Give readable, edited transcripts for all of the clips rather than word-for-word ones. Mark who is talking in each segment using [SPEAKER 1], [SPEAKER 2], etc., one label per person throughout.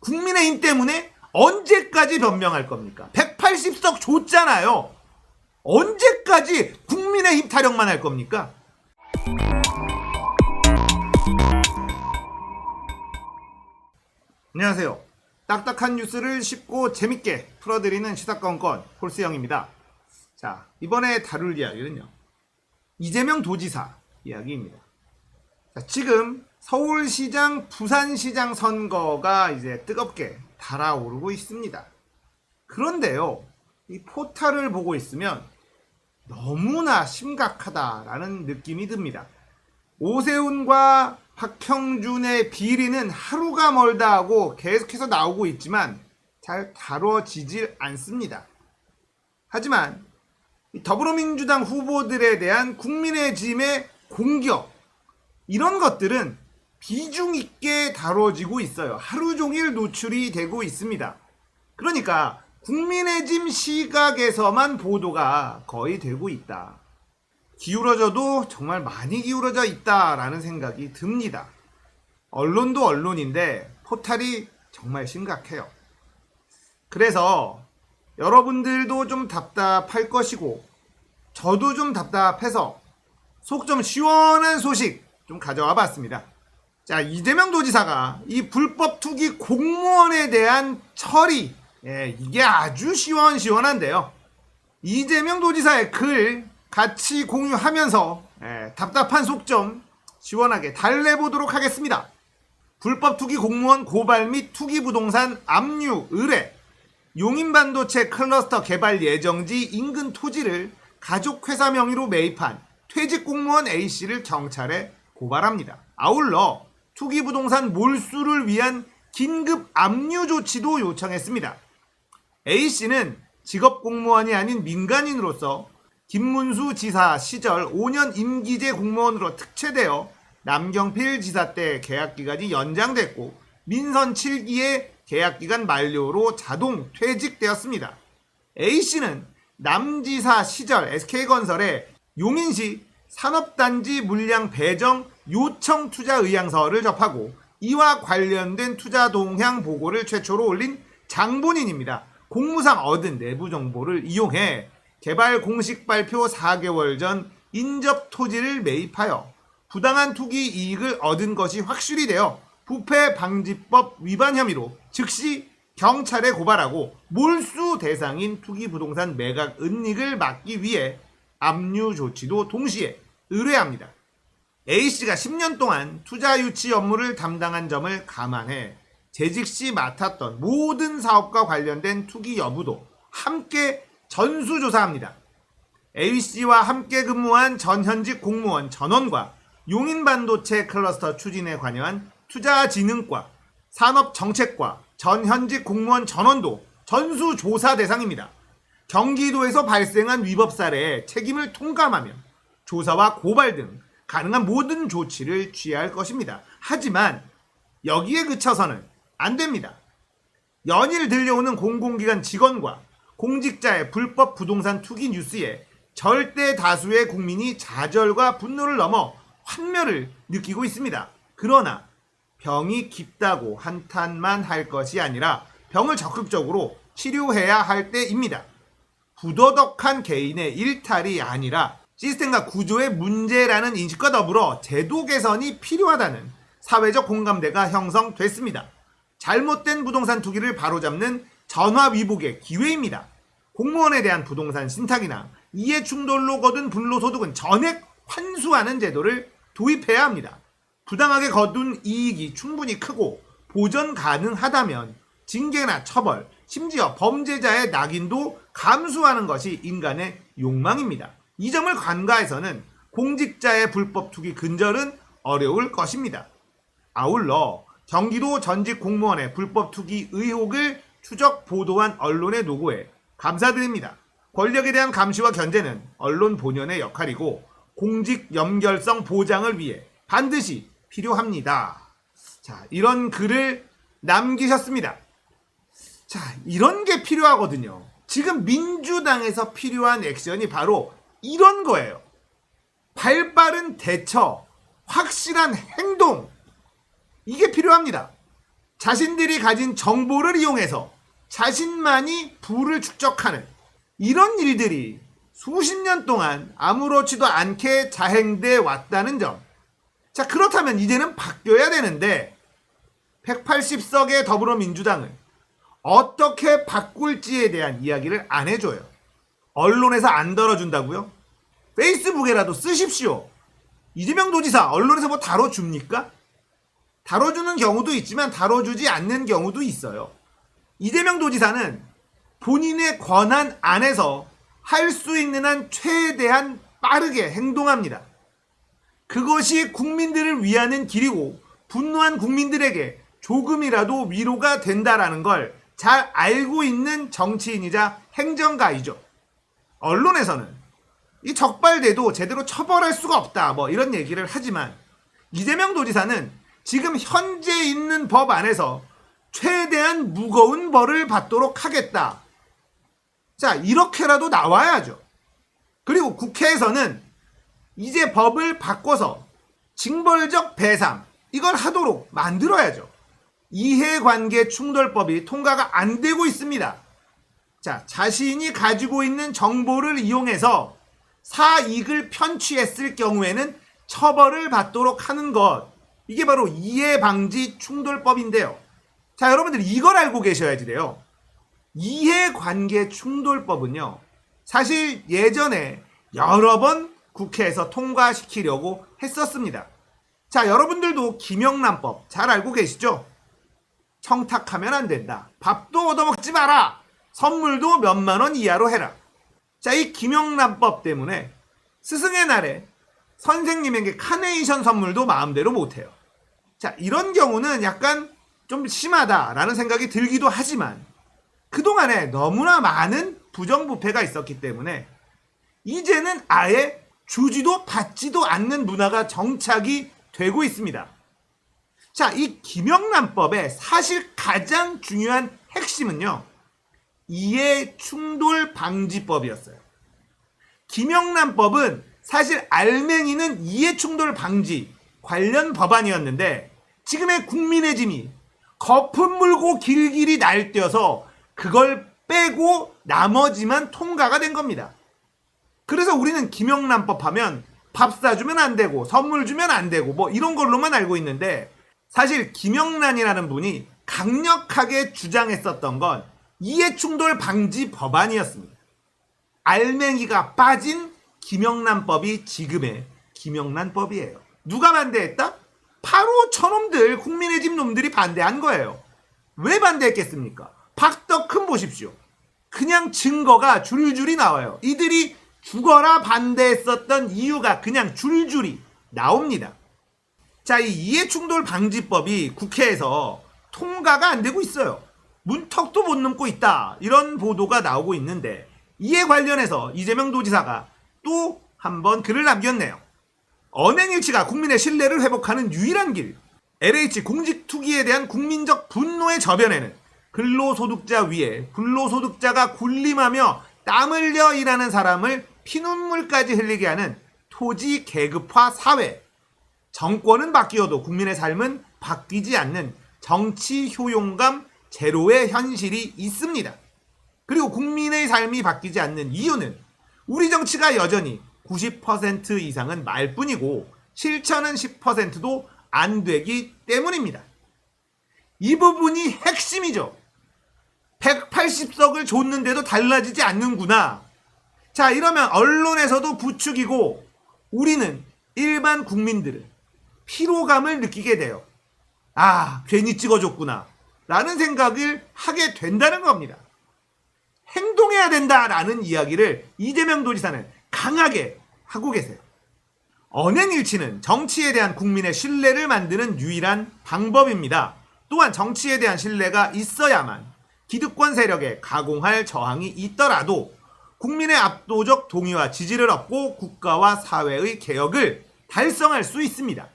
[SPEAKER 1] 국민의힘 때문에 언제까지 변명할 겁니까? 180석 줬잖아요. 언제까지 국민의힘 타령만 할 겁니까? 안녕하세요. 딱딱한 뉴스를 쉽고 재밌게 풀어드리는 시사건건 홀스형입니다. 자, 이번에 다룰 이야기는요, 이재명 도지사 이야기입니다. 자, 지금 서울시장, 부산시장 선거가 이제 뜨겁게 달아오르고 있습니다. 그런데요, 이 포탈을 보고 있으면 너무나 심각하다라는 느낌이 듭니다. 오세훈과 박형준의 비리는 하루가 멀다 하고 계속해서 나오고 있지만 잘 다뤄지질 않습니다. 하지만 더불어민주당 후보들에 대한 국민의힘의 공격, 이런 것들은 비중 있게 다뤄지고 있어요. 하루 종일 노출이 되고 있습니다. 그러니까 국민의힘 시각에서만 보도가 거의 되고 있다. 기울어져도 정말 많이 기울어져 있다라는 생각이 듭니다. 언론도 언론인데 포탈이 정말 심각해요. 그래서 여러분들도 좀 답답할 것이고 저도 좀 답답해서 속 좀 시원한 소식 좀 가져와 봤습니다. 자, 이재명 도지사가 이 불법 투기 공무원에 대한 처리, 이게 아주 시원시원한데요. 이재명 도지사의 글 같이 공유하면서 답답한 속 좀 시원하게 달래보도록 하겠습니다. 불법 투기 공무원 고발 및 투기 부동산 압류 의뢰, 용인반도체 클러스터 개발 예정지 인근 토지를 가족회사 명의로 매입한 퇴직 공무원 A씨를 경찰에 고발합니다. 아울러 투기 부동산 몰수를 위한 긴급 압류 조치도 요청했습니다. A씨는 직업 공무원이 아닌 민간인으로서 김문수 지사 시절 5년 임기제 공무원으로 특채되어 남경필 지사 때 계약기간이 연장됐고 민선 7기의 계약기간 만료로 자동 퇴직되었습니다. A씨는 남지사 시절 SK건설에 용인시 산업단지 물량 배정 요청 투자 의향서를 접하고 이와 관련된 투자 동향 보고를 최초로 올린 장본인입니다. 공무상 얻은 내부 정보를 이용해 개발 공식 발표 4개월 전 인접 토지를 매입하여 부당한 투기 이익을 얻은 것이 확실히 되어 부패방지법 위반 혐의로 즉시 경찰에 고발하고 몰수 대상인 투기 부동산 매각 은닉을 막기 위해 압류 조치도 동시에 의뢰합니다. A씨가 10년 동안 투자 유치 업무를 담당한 점을 감안해 재직 시 맡았던 모든 사업과 관련된 투기 여부도 함께 전수조사합니다. A씨와 함께 근무한 전현직 공무원 전원과 용인반도체 클러스터 추진에 관여한 투자진흥과 산업정책과 전현직 공무원 전원도 전수조사 대상입니다. 경기도에서 발생한 위법 사례에 책임을 통감하며 조사와 고발 등 가능한 모든 조치를 취할 것입니다. 하지만 여기에 그쳐서는 안 됩니다. 연일 들려오는 공공기관 직원과 공직자의 불법 부동산 투기 뉴스에 절대 다수의 국민이 좌절과 분노를 넘어 환멸을 느끼고 있습니다. 그러나 병이 깊다고 한탄만 할 것이 아니라 병을 적극적으로 치료해야 할 때입니다. 부도덕한 개인의 일탈이 아니라 시스템과 구조의 문제라는 인식과 더불어 제도 개선이 필요하다는 사회적 공감대가 형성됐습니다. 잘못된 부동산 투기를 바로잡는 전화위복의 기회입니다. 공무원에 대한 부동산 신탁이나 이해 충돌로 거둔 불로소득은 전액 환수하는 제도를 도입해야 합니다. 부당하게 거둔 이익이 충분히 크고 보전 가능하다면 징계나 처벌, 심지어 범죄자의 낙인도 감수하는 것이 인간의 욕망입니다. 이 점을 간과해서는 공직자의 불법 투기 근절은 어려울 것입니다. 아울러 경기도 전직 공무원의 불법 투기 의혹을 추적 보도한 언론의 노고에 감사드립니다. 권력에 대한 감시와 견제는 언론 본연의 역할이고 공직 연결성 보장을 위해 반드시 필요합니다. 자, 이런 글을 남기셨습니다. 자, 이런 게 필요하거든요. 지금 민주당에서 필요한 액션이 바로 이런 거예요. 발빠른 대처, 확실한 행동, 이게 필요합니다. 자신들이 가진 정보를 이용해서 자신만이 부를 축적하는 이런 일들이 수십 년 동안 아무렇지도 않게 자행돼 왔다는 점. 자, 그렇다면 이제는 바뀌어야 되는데 180석의 더불어민주당을 어떻게 바꿀지에 대한 이야기를 안 해줘요. 언론에서 안 다뤄준다고요? 페이스북에라도 쓰십시오. 이재명 도지사 언론에서 뭐 다뤄줍니까? 다뤄주는 경우도 있지만 다뤄주지 않는 경우도 있어요. 이재명 도지사는 본인의 권한 안에서 할 수 있는 한 최대한 빠르게 행동합니다. 그것이 국민들을 위하는 길이고 분노한 국민들에게 조금이라도 위로가 된다라는 걸 잘 알고 있는 정치인이자 행정가이죠. 언론에서는 이 적발돼도 제대로 처벌할 수가 없다 뭐 이런 얘기를 하지만 이재명 도지사는 지금 현재 있는 법 안에서 최대한 무거운 벌을 받도록 하겠다. 자, 이렇게라도 나와야죠. 그리고 국회에서는 이제 법을 바꿔서 징벌적 배상 이걸 하도록 만들어야죠. 이해관계 충돌법이 통과가 안 되고 있습니다. 자, 자신이 가지고 있는 정보를 이용해서 사익을 편취했을 경우에는 처벌을 받도록 하는 것. 이게 바로 이해방지 충돌법인데요. 자, 여러분들이 이걸 알고 계셔야지 돼요. 이해관계 충돌법은요, 사실 예전에 여러 번 국회에서 통과시키려고 했었습니다. 자, 여러분들도 김영란법 잘 알고 계시죠? 청탁하면 안 된다. 밥도 얻어먹지 마라. 선물도 몇만 원 이하로 해라. 자, 이 김영란법 때문에 스승의 날에 선생님에게 카네이션 선물도 마음대로 못해요. 자, 이런 경우는 약간 좀 심하다라는 생각이 들기도 하지만 그동안에 너무나 많은 부정부패가 있었기 때문에 이제는 아예 주지도 받지도 않는 문화가 정착이 되고 있습니다. 자, 이 김영란법의 사실 가장 중요한 핵심은요, 이해충돌방지법이었어요. 김영란법은 사실 알맹이는 이해충돌방지 관련 법안이었는데 지금의 국민의 짐이 거품 물고 길길이 날뛰어서 그걸 빼고 나머지만 통과가 된 겁니다. 그래서 우리는 김영란법 하면 밥 사주면 안 되고 선물 주면 안 되고 뭐 이런 걸로만 알고 있는데 사실 김영란이라는 분이 강력하게 주장했었던 건 이해충돌 방지 법안이었습니다. 알맹이가 빠진 김영란법이 지금의 김영란법이에요. 누가 반대했다? 바로 저놈들 국민의 집 놈들이 반대한 거예요. 왜 반대했겠습니까? 박덕흠 보십시오. 그냥 증거가 줄줄이 나와요. 이들이 죽어라 반대했었던 이유가 그냥 줄줄이 나옵니다. 자, 이 이해충돌 방지법이 국회에서 통과가 안 되고 있어요. 문턱도 못 넘고 있다. 이런 보도가 나오고 있는데 이에 관련해서 이재명 도지사가 또 한 번 글을 남겼네요. 언행일치가 국민의 신뢰를 회복하는 유일한 길. LH 공직 투기에 대한 국민적 분노의 저변에는 근로소득자 위에 불로소득자가 군림하며 땀 흘려 일하는 사람을 피눈물까지 흘리게 하는 토지 계급화 사회. 정권은 바뀌어도 국민의 삶은 바뀌지 않는 정치 효용감 제로의 현실이 있습니다. 그리고 국민의 삶이 바뀌지 않는 이유는 우리 정치가 여전히 90% 이상은 말뿐이고 실천은 10%도 안 되기 때문입니다. 이 부분이 핵심이죠. 180석을 줬는데도 달라지지 않는구나. 자, 이러면 언론에서도 부추기고 우리는 일반 국민들은 피로감을 느끼게 돼요. 아, 괜히 찍어줬구나 라는 생각을 하게 된다는 겁니다. 행동해야 된다라는 이야기를 이재명 도지사는 강하게 하고 계세요. 언행일치는 정치에 대한 국민의 신뢰를 만드는 유일한 방법입니다. 또한 정치에 대한 신뢰가 있어야만 기득권 세력에 가공할 저항이 있더라도 국민의 압도적 동의와 지지를 얻고 국가와 사회의 개혁을 달성할 수 있습니다.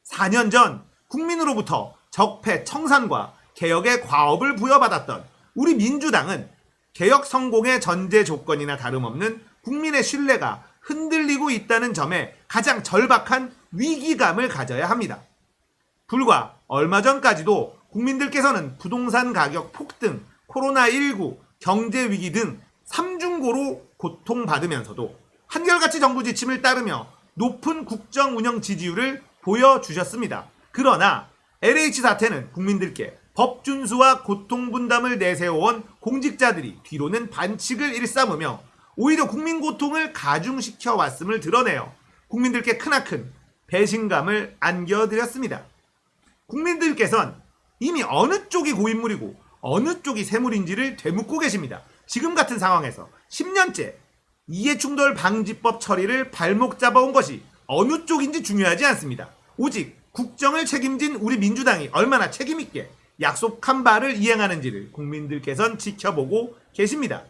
[SPEAKER 1] 4년 전 국민으로부터 적폐 청산과 개혁의 과업을 부여받았던 우리 민주당은 개혁 성공의 전제 조건이나 다름없는 국민의 신뢰가 흔들리고 있다는 점에 가장 절박한 위기감을 가져야 합니다. 불과 얼마 전까지도 국민들께서는 부동산 가격 폭등, 코로나19, 경제위기 등 3중고로 고통받으면서도 한결같이 정부 지침을 따르며 높은 국정 운영 지지율을 보여주셨습니다. 그러나 LH 사태는 국민들께 법 준수와 고통 분담을 내세워온 공직자들이 뒤로는 반칙을 일삼으며 오히려 국민 고통을 가중시켜 왔음을 드러내어 국민들께 크나큰 배신감을 안겨드렸습니다. 국민들께서는 이미 어느 쪽이 고인물이고 어느 쪽이 세물인지를 되묻고 계십니다. 지금 같은 상황에서 10년째 이해충돌 방지법 처리를 발목 잡아온 것이 어느 쪽인지 중요하지 않습니다. 오직 국정을 책임진 우리 민주당이 얼마나 책임있게 약속한 바를 이행하는지를 국민들께서는 지켜보고 계십니다.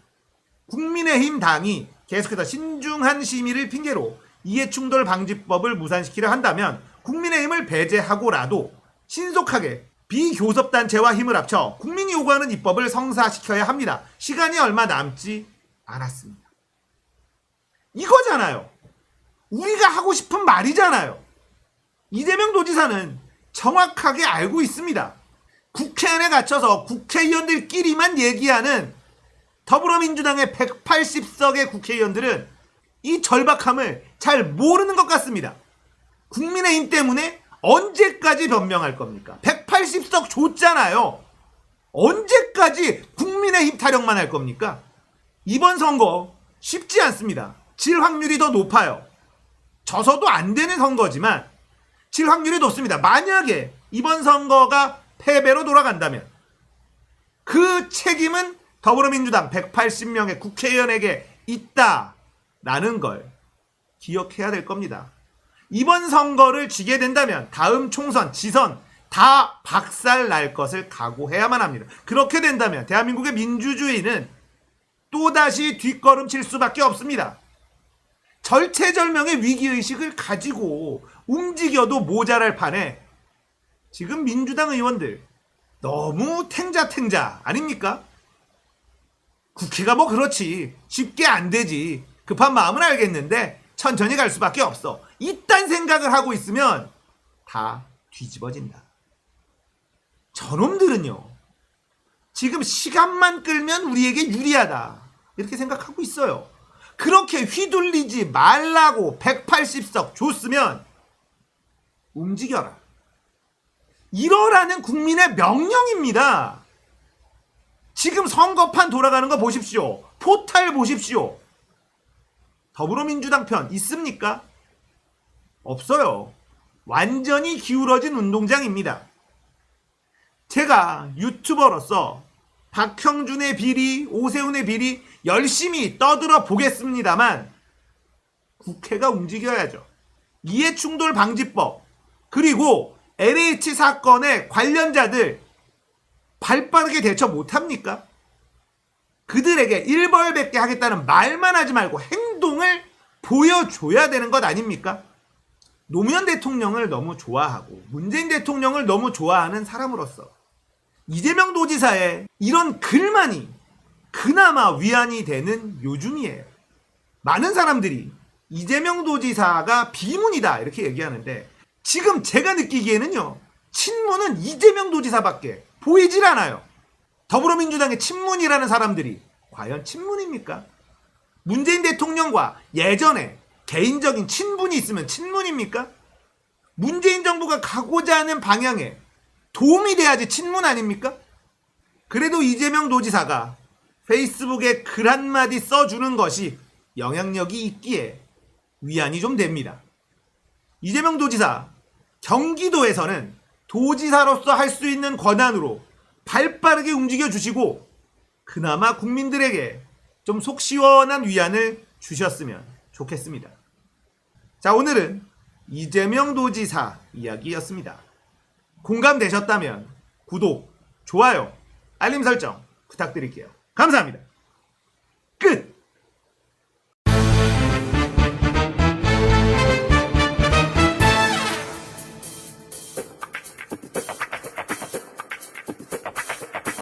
[SPEAKER 1] 국민의힘 당이 계속해서 신중한 심의를 핑계로 이해충돌 방지법을 무산시키려 한다면 국민의힘을 배제하고라도 신속하게 비교섭단체와 힘을 합쳐 국민이 요구하는 입법을 성사시켜야 합니다. 시간이 얼마 남지 않았습니다. 이거잖아요. 우리가 하고 싶은 말이잖아요. 이재명 도지사는 정확하게 알고 있습니다. 국회 안에 갇혀서 국회의원들끼리만 얘기하는 더불어민주당의 180석의 국회의원들은 이 절박함을 잘 모르는 것 같습니다. 국민의힘 때문에 언제까지 변명할 겁니까? 180석 줬잖아요. 언제까지 국민의힘 타령만 할 겁니까? 이번 선거 쉽지 않습니다. 질 확률이 더 높아요. 져서도 안 되는 선거지만 질 확률이 높습니다. 만약에 이번 선거가 패배로 돌아간다면 그 책임은 더불어민주당 180명의 국회의원에게 있다라는 걸 기억해야 될 겁니다. 이번 선거를 지게 된다면 다음 총선, 지선 다 박살 날 것을 각오해야만 합니다. 그렇게 된다면 대한민국의 민주주의는 또다시 뒷걸음칠 수밖에 없습니다. 절체절명의 위기의식을 가지고 움직여도 모자랄 판에 지금 민주당 의원들 너무 탱자탱자 아닙니까? 국회가 뭐 그렇지 쉽게 안 되지 급한 마음은 알겠는데 천천히 갈 수밖에 없어 이딴 생각을 하고 있으면 다 뒤집어진다. 저놈들은요 지금 시간만 끌면 우리에게 유리하다 이렇게 생각하고 있어요. 그렇게 휘둘리지 말라고 180석 줬으면 움직여라. 이러라는 국민의 명령입니다. 지금 선거판 돌아가는 거 보십시오. 포탈 보십시오. 더불어민주당 편 있습니까? 없어요. 완전히 기울어진 운동장입니다. 제가 유튜버로서 박형준의 비리, 오세훈의 비리 열심히 떠들어 보겠습니다만 국회가 움직여야죠. 이해충돌 방지법 그리고 LH 사건의 관련자들 발빠르게 대처 못합니까? 그들에게 일벌백계 하겠다는 말만 하지 말고 행동을 보여줘야 되는 것 아닙니까? 노무현 대통령을 너무 좋아하고 문재인 대통령을 너무 좋아하는 사람으로서 이재명 도지사의 이런 글만이 그나마 위안이 되는 요즘이에요. 많은 사람들이 이재명 도지사가 비문이다 이렇게 얘기하는데 지금 제가 느끼기에는요 친문은 이재명 도지사밖에 보이질 않아요. 더불어민주당의 친문이라는 사람들이 과연 친문입니까? 문재인 대통령과 예전에 개인적인 친분이 있으면 친문입니까? 문재인 정부가 가고자 하는 방향에 도움이 돼야지 친문 아닙니까? 그래도 이재명 도지사가 페이스북에 글 한마디 써주는 것이 영향력이 있기에 위안이 좀 됩니다. 이재명 도지사 경기도에서는 도지사로서 할 수 있는 권한으로 발빠르게 움직여 주시고 그나마 국민들에게 좀 속 시원한 위안을 주셨으면 좋겠습니다. 자, 오늘은 이재명 도지사 이야기였습니다. 공감되셨다면 구독, 좋아요, 알림 설정 부탁드릴게요. 감사합니다.